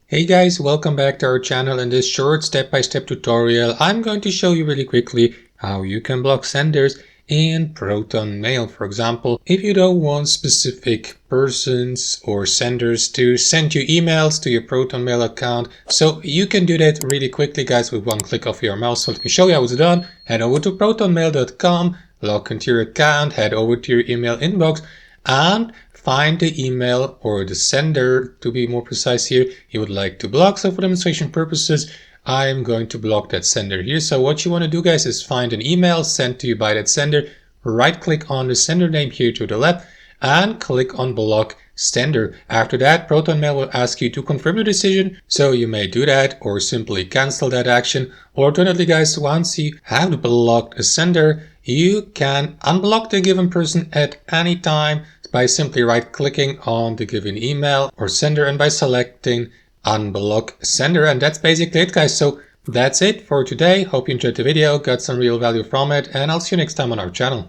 Hey guys, welcome back to our channel. In this short step-by-step tutorial, I'm going to show you really quickly how you can block senders in Protonmail. For example, if you don't want specific persons or senders to send you emails to your Protonmail account, so you can do that really quickly, guys, with one click of your mouse. So let me show you how it's done. Head over to protonmail.com, log into your account, head over to your email inbox, and find the email or the sender, to be more precise here, you would like to block. So for demonstration purposes, I'm going to block that sender here. So what you want to do, guys, is find an email sent to you by that sender, right click on the sender name here to the left and click on block sender. After that, Protonmail will ask you to confirm the decision. So you may do that or simply cancel that action. Alternatively, guys, once you have blocked a sender, you can unblock the given person at any time by simply right-clicking on the given email or sender and by selecting unblock sender. And that's basically it, guys. So that's it for today. Hope you enjoyed the video, got some real value from it, and I'll see you next time on our channel.